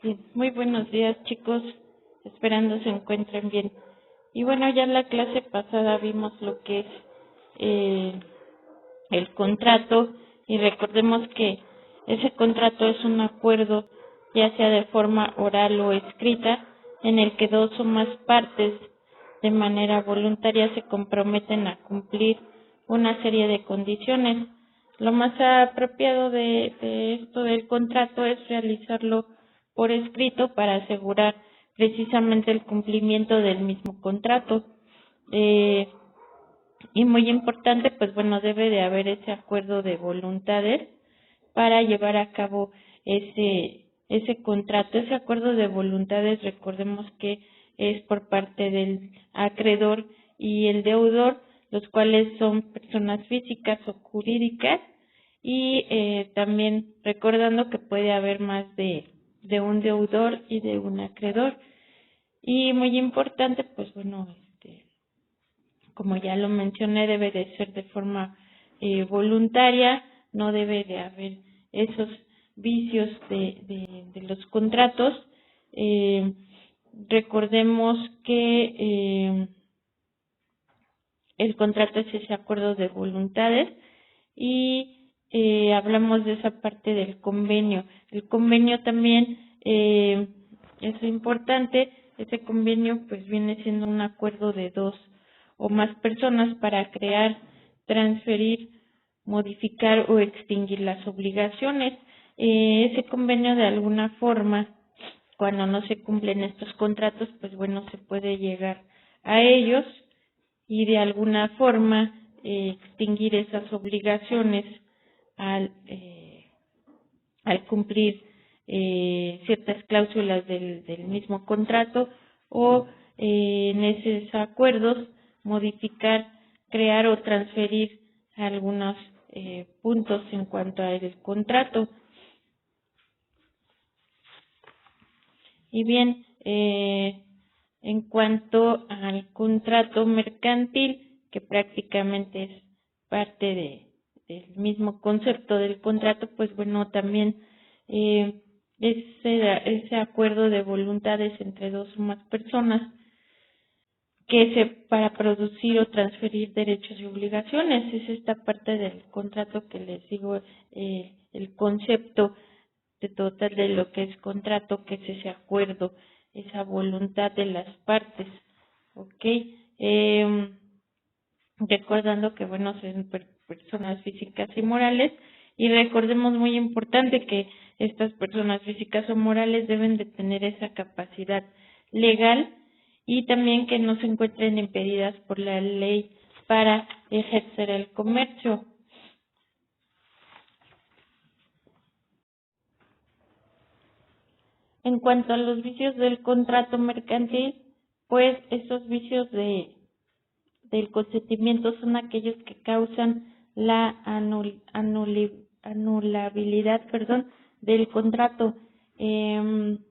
Bien, muy buenos días chicos, esperando se encuentren bien. Y bueno, ya en la clase pasada vimos lo que es eh, el contrato y recordemos que ese contrato es un acuerdo, ya sea de forma oral o escrita, en el que dos o más partes de manera voluntaria se comprometen a cumplir una serie de condiciones. Lo más apropiado de esto del contrato es realizarlo por escrito para asegurar precisamente el cumplimiento del mismo contrato. Eh, y muy importante, pues bueno, debe de haber ese acuerdo de voluntades para llevar a cabo ese contrato. Ese acuerdo de voluntades, recordemos que es por parte del acreedor y el deudor, los cuales son personas físicas o jurídicas, y también recordando que puede haber más de un deudor y de un acreedor. Y muy importante, pues bueno, como ya lo mencioné, debe de ser de forma voluntaria, no debe de haber esos vicios de los contratos. Eh, Recordemos que el contrato es ese acuerdo de voluntades y hablamos de esa parte del convenio. El convenio también es importante. Ese convenio pues viene siendo un acuerdo de dos o más personas para crear, transferir, modificar o extinguir las obligaciones. Ese convenio de alguna forma, cuando no se cumplen estos contratos, pues bueno, se puede llegar a ellos y de alguna forma extinguir esas obligaciones al, al cumplir ciertas cláusulas del mismo contrato o en esos acuerdos modificar, crear o transferir algunos puntos en cuanto al contrato. Y bien, en cuanto al contrato mercantil, que prácticamente es parte del mismo concepto del contrato, pues bueno, también ese acuerdo de voluntades entre dos o más personas para producir o transferir derechos y obligaciones. Es esta parte del contrato que les digo, el concepto de total de lo que es contrato, que es ese acuerdo, esa voluntad de las partes, ¿ok? Recordando que, bueno, son personas físicas y morales, y recordemos muy importante que estas personas físicas o morales deben de tener esa capacidad legal y también que no se encuentren impedidas por la ley para ejercer el comercio. En cuanto a los vicios del contrato mercantil, pues esos vicios del consentimiento son aquellos que causan la anulabilidad, del contrato. En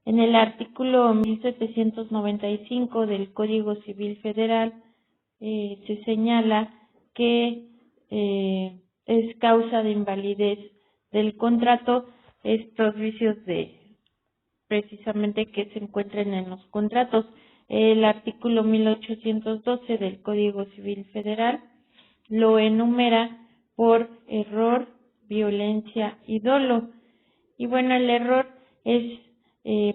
el artículo 1795 del Código Civil Federal se señala que es causa de invalidez del contrato estos vicios precisamente que se encuentran en los contratos. El artículo 1812 del Código Civil Federal lo enumera por error, violencia y dolo. Y bueno, el error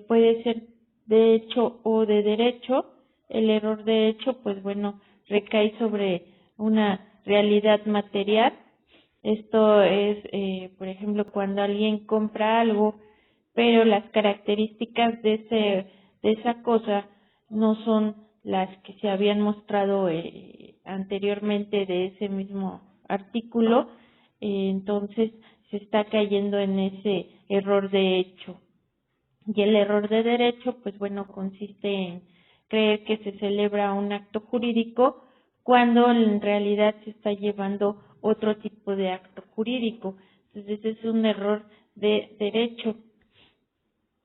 puede ser de hecho o de derecho. El error de hecho, pues bueno, recae sobre una realidad material. Esto es, por ejemplo, cuando alguien compra algo, pero las características de esa cosa no son las que se habían mostrado anteriormente de ese mismo artículo, entonces se está cayendo en ese error de hecho. Y el error de derecho, pues bueno, consiste en creer que se celebra un acto jurídico cuando en realidad se está llevando otro tipo de acto jurídico. Entonces, ese es un error de derecho.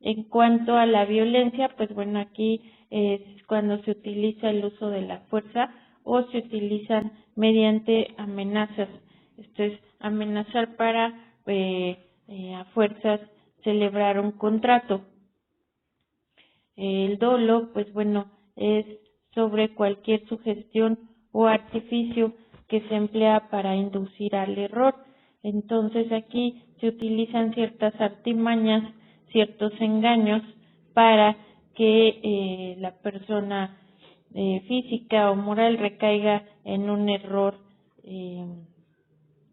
En cuanto a la violencia, pues bueno, aquí es cuando se utiliza el uso de la fuerza o se utilizan mediante amenazas. Esto es amenazar para a fuerzas celebrar un contrato. El dolo, pues bueno, es sobre cualquier sugestión o artificio que se emplea para inducir al error. Entonces aquí se utilizan ciertas artimañas, ciertos engaños para que la persona física o moral recaiga en un error,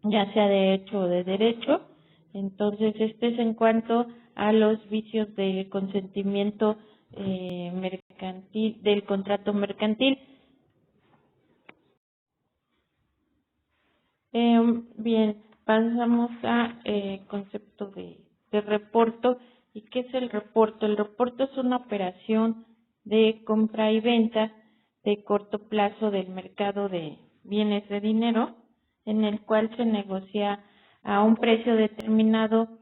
ya sea de hecho o de derecho. Entonces, este es en cuanto a los vicios del consentimiento mercantil, del contrato mercantil. Bien, pasamos a concepto de reporto. ¿Y qué es el reporto? El reporto es una operación de compra y venta de corto plazo del mercado de bienes de dinero, en el cual se negocia a un precio determinado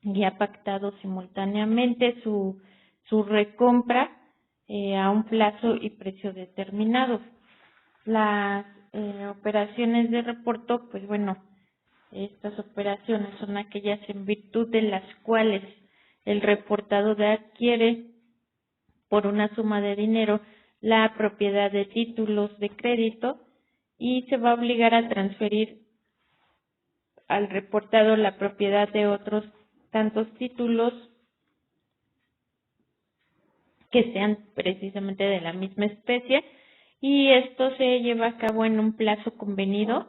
ya pactado simultáneamente su recompra a un plazo y precio determinados. Las operaciones de reporto, pues bueno, estas operaciones son aquellas en virtud de las cuales el reportador adquiere por una suma de dinero la propiedad de títulos de crédito y se va a obligar a transferir al reportado la propiedad de otros tantos títulos que sean precisamente de la misma especie, y esto se lleva a cabo en un plazo convenido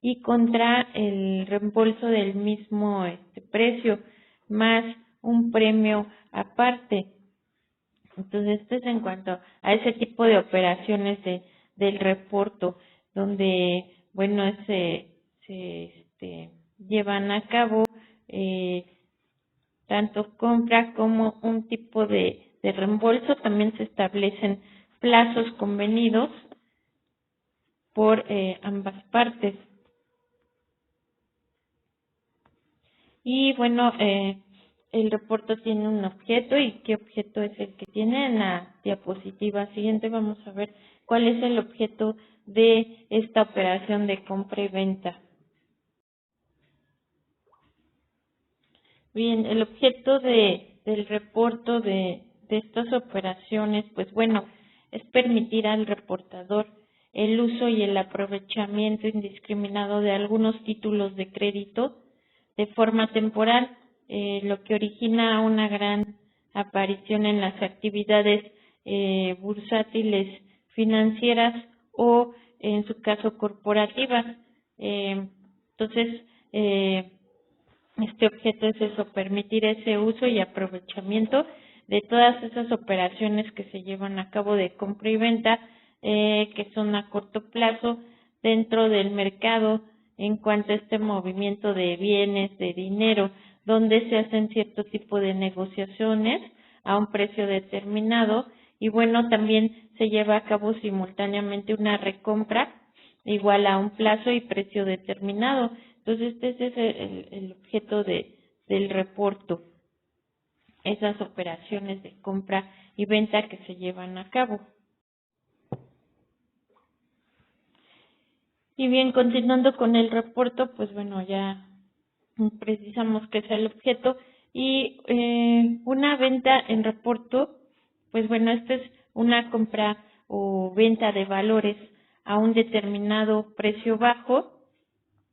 y contra el reembolso del mismo precio más un premio aparte. Entonces, esto es en cuanto a ese tipo de operaciones del reporto, donde, bueno, se llevan a cabo tanto compra como un tipo de reembolso. También se establecen plazos convenidos por ambas partes. Y bueno, el reporte tiene un objeto. ¿Y qué objeto es el que tiene? En la diapositiva siguiente vamos a ver cuál es el objeto de esta operación de compra y venta. Bien, el objeto del reporto de estas operaciones, pues bueno, es permitir al reportador el uso y el aprovechamiento indiscriminado de algunos títulos de crédito de forma temporal, lo que origina una gran aparición en las actividades bursátiles financieras o, en su caso, corporativas. Entonces, este objeto es eso, permitir ese uso y aprovechamiento de todas esas operaciones que se llevan a cabo de compra y venta, que son a corto plazo dentro del mercado en cuanto a este movimiento de bienes, de dinero, donde se hacen cierto tipo de negociaciones a un precio determinado y bueno, también se lleva a cabo simultáneamente una recompra igual a un plazo y precio determinado. Entonces, este es el objeto del reporto, esas operaciones de compra y venta que se llevan a cabo. Y bien, continuando con el reporto, pues bueno, ya precisamos que es el objeto. Y una venta en reporto, pues bueno, esta es una compra o venta de valores a un determinado precio bajo.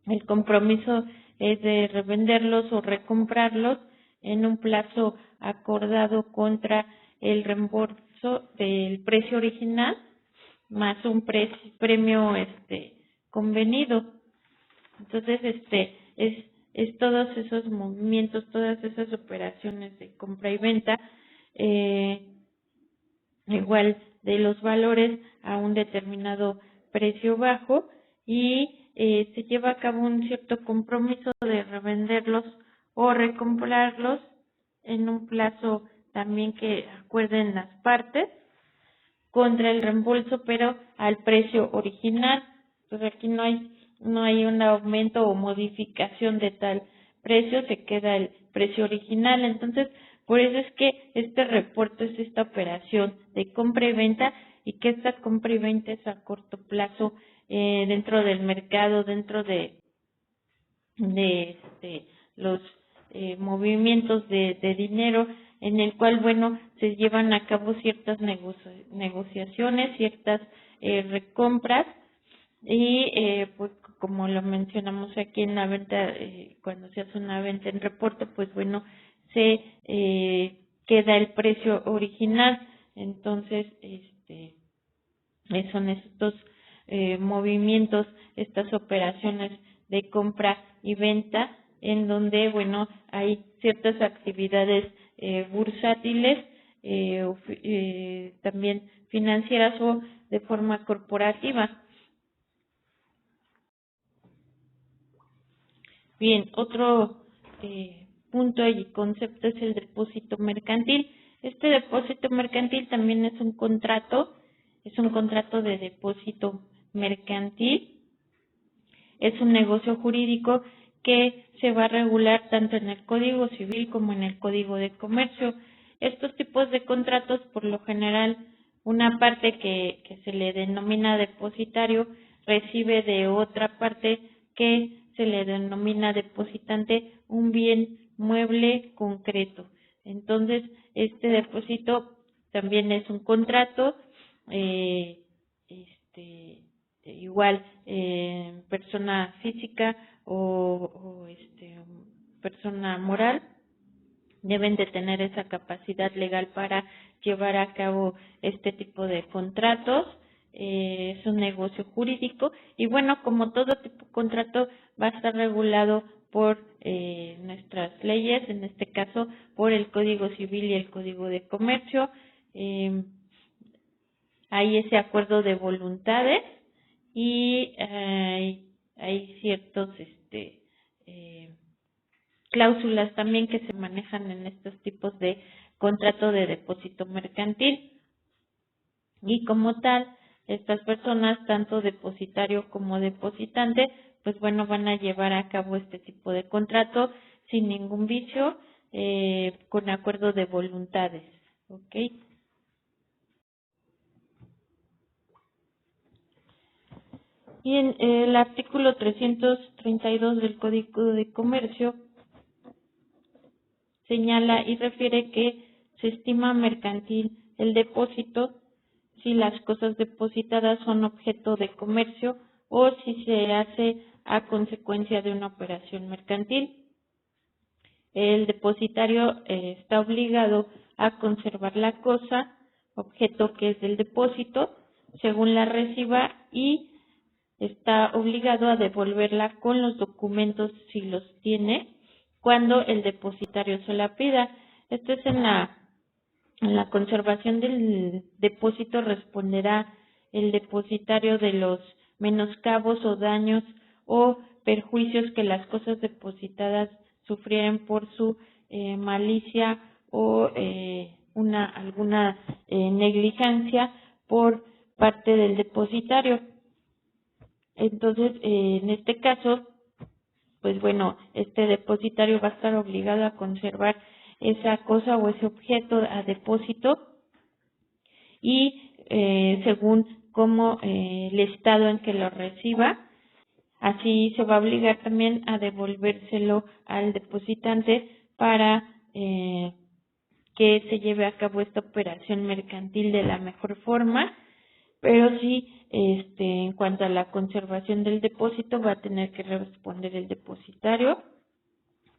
El compromiso es de revenderlos o recomprarlos en un plazo acordado contra el reembolso del precio original más un premio convenido. Entonces, es todos esos movimientos, todas esas operaciones de compra y venta, igual de los valores a un determinado precio bajo y se lleva a cabo un cierto compromiso de revenderlos o recomprarlos en un plazo también que acuerden las partes contra el reembolso, pero al precio original. Entonces aquí no hay un aumento o modificación de tal precio, se queda el precio original. Entonces, por eso es que este reporte es esta operación de compra y venta, y que esta compra y venta es a corto plazo dentro del mercado, dentro de los movimientos de dinero, en el cual, bueno, se llevan a cabo ciertas negociaciones, ciertas recompras, y pues como lo mencionamos aquí en la venta, cuando se hace una venta en reporte, pues bueno, se queda el precio original. Entonces, son estos movimientos, estas operaciones de compra y venta, en donde, bueno, hay ciertas actividades bursátiles, también financieras o de forma corporativa. Bien, otro punto y concepto es el depósito mercantil. Este depósito mercantil también es un contrato de depósito mercantil. Es un negocio jurídico que se va a regular tanto en el Código Civil como en el Código de Comercio. Estos tipos de contratos, por lo general, una parte que se le denomina depositario recibe de otra parte que se le denomina depositante un bien mueble concreto. Entonces, este depósito también es un contrato, igual persona física o persona moral deben de tener esa capacidad legal para llevar a cabo este tipo de contratos. Es un negocio jurídico y bueno, como todo tipo de contrato va a estar regulado por nuestras leyes, en este caso por el Código Civil y el Código de Comercio. Hay ese acuerdo de voluntades y hay ciertos cláusulas también que se manejan en estos tipos de contrato de depósito mercantil. Y como tal, estas personas, tanto depositario como depositante, pues bueno, van a llevar a cabo este tipo de contrato sin ningún vicio, con acuerdo de voluntades, ¿ok? Y en el artículo 332 del Código de Comercio señala y refiere que se estima mercantil el depósito si las cosas depositadas son objeto de comercio o si se hace a consecuencia de una operación mercantil. El depositario está obligado a conservar la cosa, objeto que es del depósito, según la reciba, y está obligado a devolverla con los documentos si los tiene cuando el depositario se la pida. Esto es en la conservación del depósito responderá el depositario de los menoscabos o daños o perjuicios que las cosas depositadas sufrieren por su malicia o alguna negligencia por parte del depositario. Entonces, en este caso, pues bueno, este depositario va a estar obligado a conservar esa cosa o ese objeto a depósito y según como el estado en que lo reciba, así se va a obligar también a devolvérselo al depositante para que se lleve a cabo esta operación mercantil de la mejor forma, pero sí, en cuanto a la conservación del depósito, va a tener que responder el depositario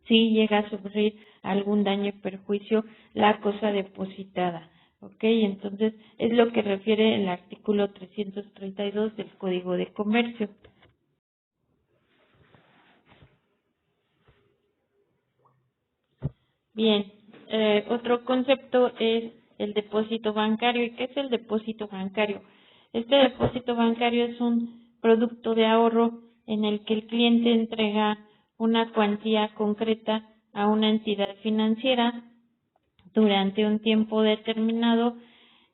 si llega a sufrir algún daño o perjuicio la cosa depositada. ¿Ok? Entonces, es lo que refiere el artículo 332 del Código de Comercio. Bien, otro concepto es el depósito bancario. ¿Y qué es el depósito bancario? Este depósito bancario es un producto de ahorro en el que el cliente entrega una cuantía concreta a una entidad financiera durante un tiempo determinado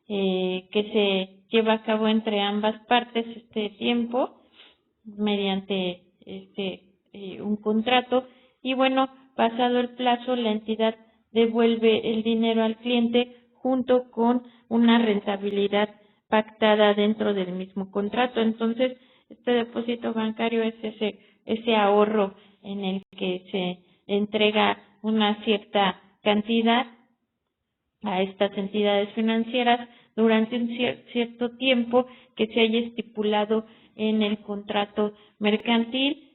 que se lleva a cabo entre ambas partes este tiempo mediante un contrato y bueno, pasado el plazo la entidad devuelve el dinero al cliente junto con una rentabilidad pactada dentro del mismo contrato. Entonces, este depósito bancario es ese ahorro en el que se entrega una cierta cantidad a estas entidades financieras durante un cierto tiempo que se haya estipulado en el contrato mercantil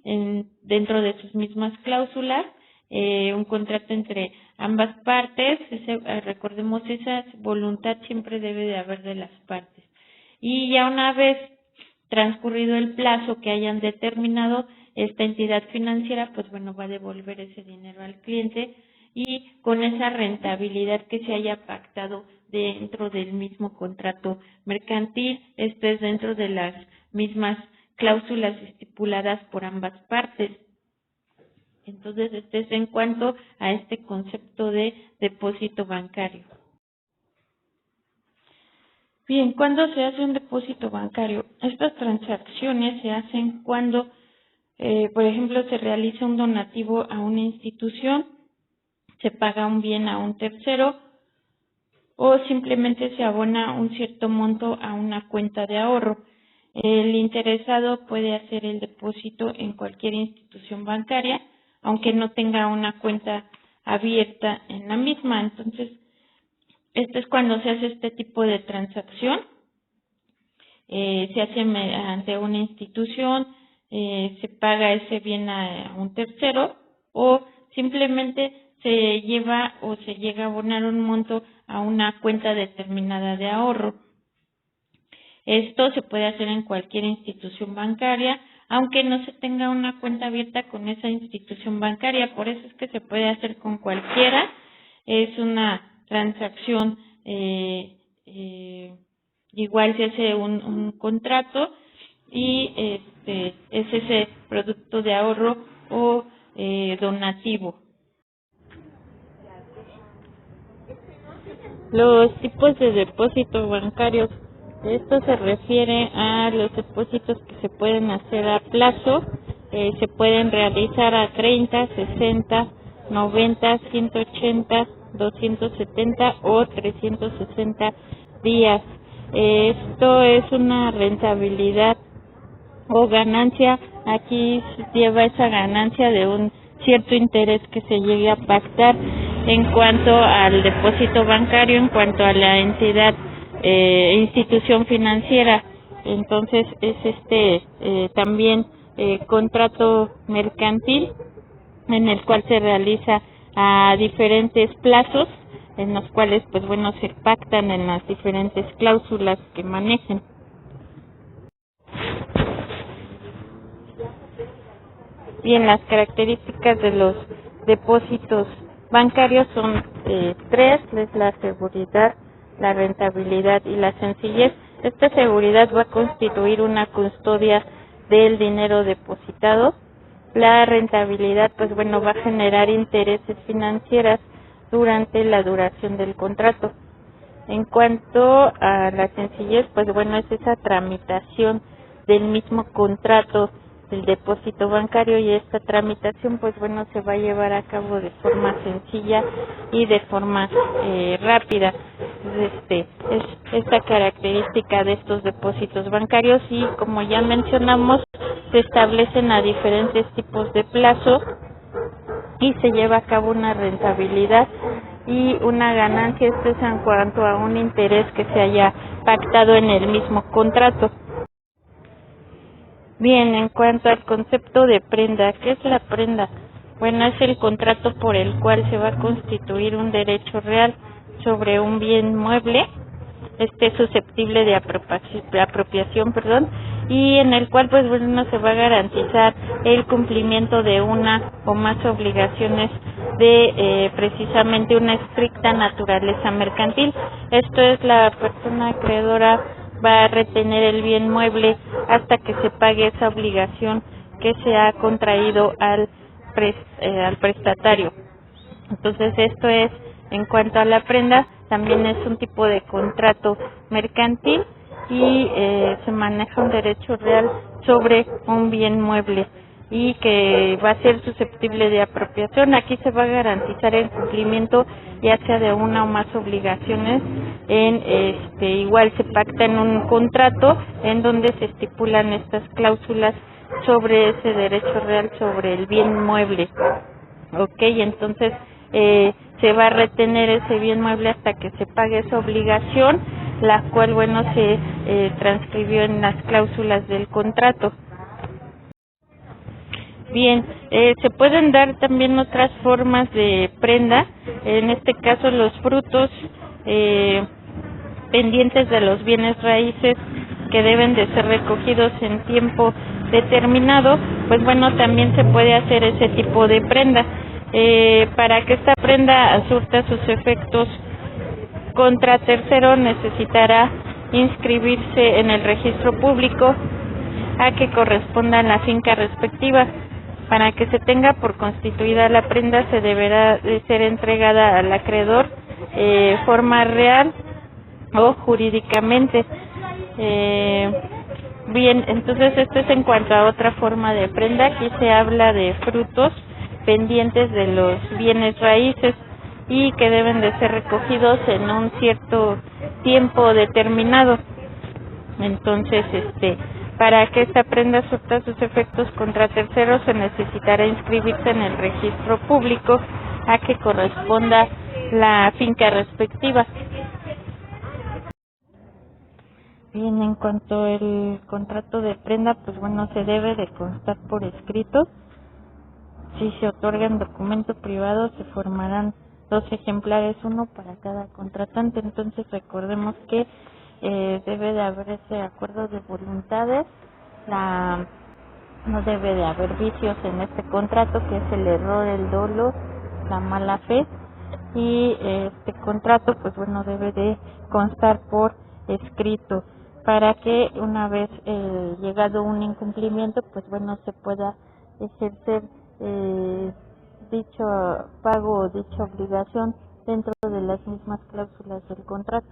dentro de sus mismas cláusulas, un contrato entre ambas partes. Recordemos, esa voluntad siempre debe de haber de las partes. Y ya una vez transcurrido el plazo que hayan determinado, esta entidad financiera pues bueno va a devolver ese dinero al cliente, y con esa rentabilidad que se haya pactado dentro del mismo contrato mercantil. Esto es dentro de las mismas cláusulas estipuladas por ambas partes. Entonces, este es en cuanto a este concepto de depósito bancario. Bien, ¿cuándo se hace un depósito bancario? Estas transacciones se hacen cuando, por ejemplo, se realiza un donativo a una institución, se paga un bien a un tercero, o simplemente se abona un cierto monto a una cuenta de ahorro. El interesado puede hacer el depósito en cualquier institución bancaria, aunque no tenga una cuenta abierta en la misma. Entonces, esto es cuando se hace este tipo de transacción. Se hace ante una institución, se paga ese bien a un tercero, o simplemente se lleva o se llega a abonar un monto a una cuenta determinada de ahorro. Esto se puede hacer en cualquier institución bancaria, aunque no se tenga una cuenta abierta con esa institución bancaria. Por eso es que se puede hacer con cualquiera. Es una transacción, igual se hace un contrato, y es ese producto de ahorro o donativo. Los tipos de depósitos bancarios. Esto se refiere a los depósitos que se pueden hacer a plazo, se pueden realizar a 30, 60, 90, 180, 270 o 360 días. Esto es una rentabilidad o ganancia. Aquí lleva esa ganancia de un cierto interés que se llegue a pactar en cuanto al depósito bancario, en cuanto a la entidad institución financiera. Entonces es también contrato mercantil, en el cual se realiza a diferentes plazos, en los cuales pues bueno se pactan en las diferentes cláusulas que manejen. Bien, las características de los depósitos bancarios son tres: es la seguridad, la rentabilidad y la sencillez. Esta seguridad va a constituir una custodia del dinero depositado. La rentabilidad, pues bueno, va a generar intereses financieros durante la duración del contrato. En cuanto a la sencillez, pues bueno, es esa tramitación del mismo contrato del depósito bancario, y esta tramitación pues bueno se va a llevar a cabo de forma sencilla y de forma rápida. Es esta característica de estos depósitos bancarios, y como ya mencionamos, se establecen a diferentes tipos de plazo y se lleva a cabo una rentabilidad y una ganancia. Esto es en cuanto a un interés que se haya pactado en el mismo contrato. Bien, en cuanto al concepto de prenda, ¿qué es la prenda? Bueno, es el contrato por el cual se va a constituir un derecho real sobre un bien mueble, susceptible de apropiación, y en el cual pues bueno se va a garantizar el cumplimiento de una o más obligaciones de precisamente una estricta naturaleza mercantil. Esto es, la persona acreedora va a retener el bien mueble hasta que se pague esa obligación que se ha contraído al prestatario. Entonces, esto es en cuanto a la prenda. También es un tipo de contrato mercantil y se maneja un derecho real sobre un bien mueble y que va a ser susceptible de apropiación. Aquí se va a garantizar el cumplimiento ya sea de una o más obligaciones. Igual se pacta en un contrato en donde se estipulan estas cláusulas sobre ese derecho real sobre el bien mueble. Ok, entonces se va a retener ese bien mueble hasta que se pague esa obligación, la cual, bueno, se transcribió en las cláusulas del contrato. Bien, se pueden dar también otras formas de prenda, en este caso los frutos pendientes de los bienes raíces que deben de ser recogidos en tiempo determinado, pues bueno, también se puede hacer ese tipo de prenda. Para que esta prenda surta sus efectos contra tercero, necesitará inscribirse en el registro público a que corresponda la finca respectiva. Para que se tenga por constituida la prenda, se deberá de ser entregada al acreedor forma real o jurídicamente. Bien, entonces esto es en cuanto a otra forma de prenda. Aquí se habla de frutos pendientes de los bienes raíces y que deben de ser recogidos en un cierto tiempo determinado. Entonces, para que esta prenda surta sus efectos contra terceros, se necesitará inscribirse en el registro público a que corresponda la finca respectiva. Bien, en cuanto al contrato de prenda, pues bueno, se debe de constar por escrito. Si se otorgan documento privado, se formarán 2 ejemplares, uno para cada contratante. Entonces recordemos que debe de haber ese acuerdo de voluntades, no debe de haber vicios en este contrato, que es el error, el dolo, la mala fe, y este contrato, pues bueno, debe de constar por escrito para que una vez llegado un incumplimiento, pues bueno, se pueda ejercer dicho pago o dicha obligación dentro de las mismas cláusulas del contrato.